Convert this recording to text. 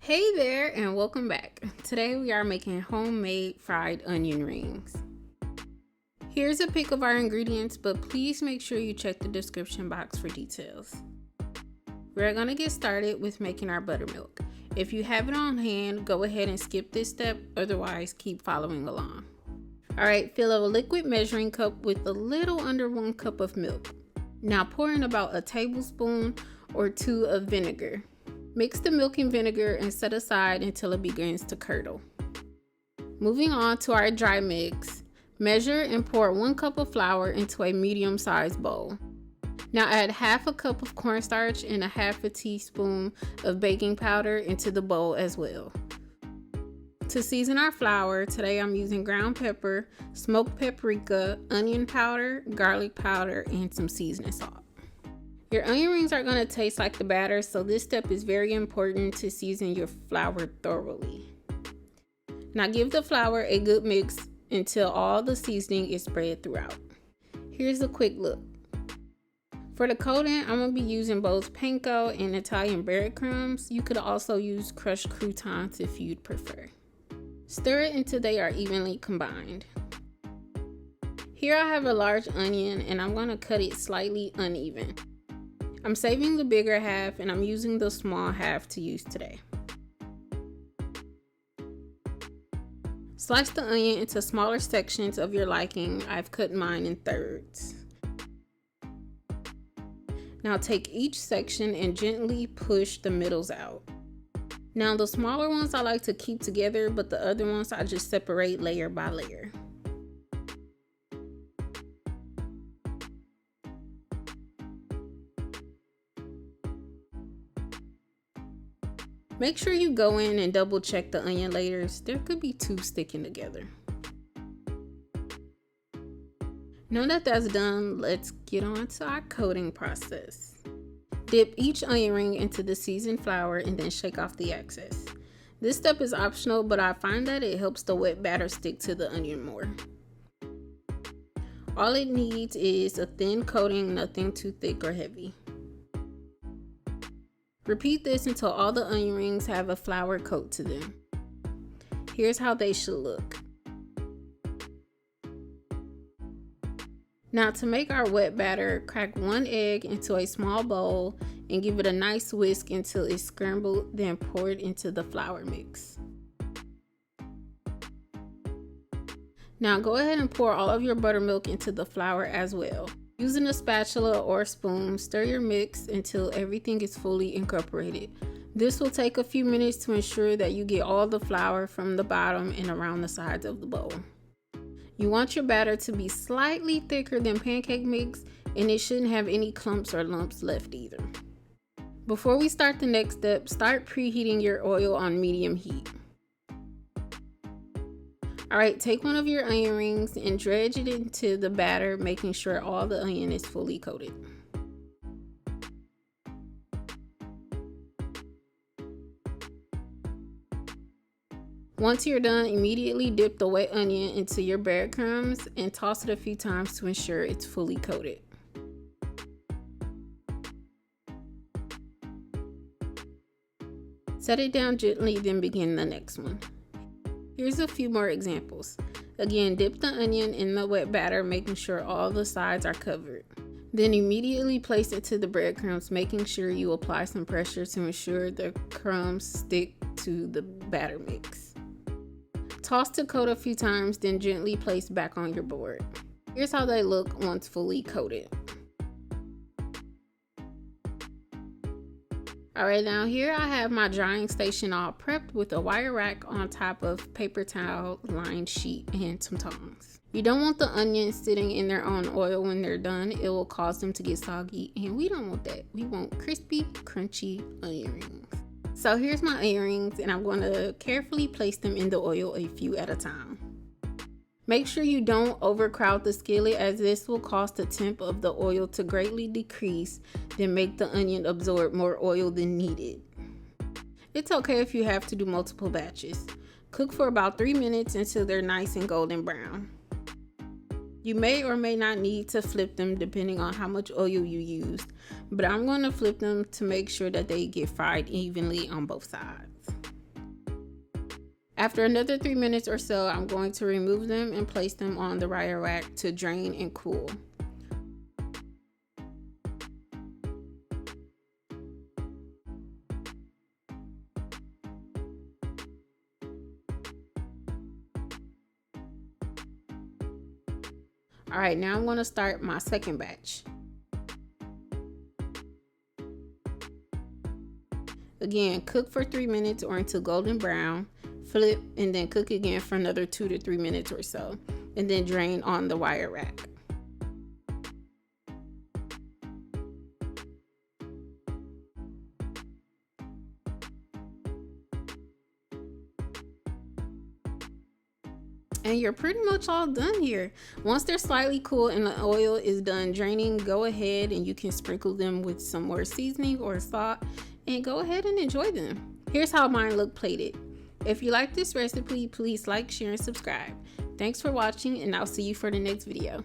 Hey there and welcome back. Today we are making homemade fried onion rings. Here's a pic of our ingredients, but please make sure you check the description box for details. We're going to get started with making our buttermilk. If you have it on hand, go ahead and skip this step, otherwise keep following along. Alright, fill a liquid measuring cup with a little under 1 cup of milk. Now pour in about a tablespoon or 2 of vinegar. Mix the milk and vinegar and set aside until it begins to curdle. Moving on to our dry mix, measure and pour 1 cup of flour into a medium-sized bowl. Now add half a cup of cornstarch and a half a teaspoon of baking powder into the bowl as well. To season our flour, today I'm using ground pepper, smoked paprika, onion powder, garlic powder, and some seasoning salt. Your onion rings are going to taste like the batter, so this step is very important to season your flour thoroughly. Now give the flour a good mix until all the seasoning is spread throughout. Here's a quick look. For the coating, I'm going to be using both Panko and Italian breadcrumbs. You could also use crushed croutons if you'd prefer. Stir it until they are evenly combined. Here I have a large onion and I'm going to cut it slightly uneven. I'm saving the bigger half and I'm using the small half to use today. Slice the onion into smaller sections of your liking. I've cut mine in thirds. Now take each section and gently push the middles out. Now the smaller ones I like to keep together, but the other ones I just separate layer by layer. Make sure you go in and double check the onion layers. There could be 2 sticking together. Now that that's done, let's get on to our coating process. Dip each onion ring into the seasoned flour and then shake off the excess. This step is optional, but I find that it helps the wet batter stick to the onion more. All it needs is a thin coating, nothing too thick or heavy. Repeat this until all the onion rings have a flour coat to them. Here's how they should look. Now to make our wet batter, crack 1 egg into a small bowl and give it a nice whisk until it's scrambled, then pour it into the flour mix. Now go ahead and pour all of your buttermilk into the flour as well. Using a spatula or spoon, stir your mix until everything is fully incorporated. This will take a few minutes to ensure that you get all the flour from the bottom and around the sides of the bowl. You want your batter to be slightly thicker than pancake mix, and it shouldn't have any clumps or lumps left either. Before we start the next step, start preheating your oil on medium heat. Alright, take one of your onion rings and dredge it into the batter, making sure all the onion is fully coated. Once you're done, immediately dip the wet onion into your breadcrumbs and toss it a few times to ensure it's fully coated. Set it down gently, then begin the next one. Here's a few more examples. Again, dip the onion in the wet batter, making sure all the sides are covered. Then immediately place it to the breadcrumbs, making sure you apply some pressure to ensure the crumbs stick to the batter mix. Toss the coat a few times, then gently place back on your board. Here's how they look once fully coated. Alright, now here I have my drying station all prepped with a wire rack on top of paper towel lined sheet and some tongs. You don't want the onions sitting in their own oil when they're done. It will cause them to get soggy, and we don't want that. We want crispy, crunchy onion rings. So here's my onion rings, and I'm going to carefully place them in the oil a few at a time. Make sure you don't overcrowd the skillet, as this will cause the temp of the oil to greatly decrease, then make the onion absorb more oil than needed. It's okay if you have to do multiple batches. Cook for about 3 minutes until they're nice and golden brown. You may or may not need to flip them depending on how much oil you used, but I'm going to flip them to make sure that they get fried evenly on both sides. After another 3 minutes or so, I'm going to remove them and place them on the wire rack to drain and cool. All right, now I'm going to start my second batch. Again, cook for 3 minutes or until golden brown. Flip and then cook again for another 2 to 3 minutes or so, and then drain on the wire rack. And you're pretty much all done here. Once they're slightly cool and the oil is done draining, go ahead and you can sprinkle them with some more seasoning or salt and go ahead and enjoy them. Here's how mine look plated. If you like this recipe, please like, share, and subscribe. Thanks for watching, and I'll see you for the next video.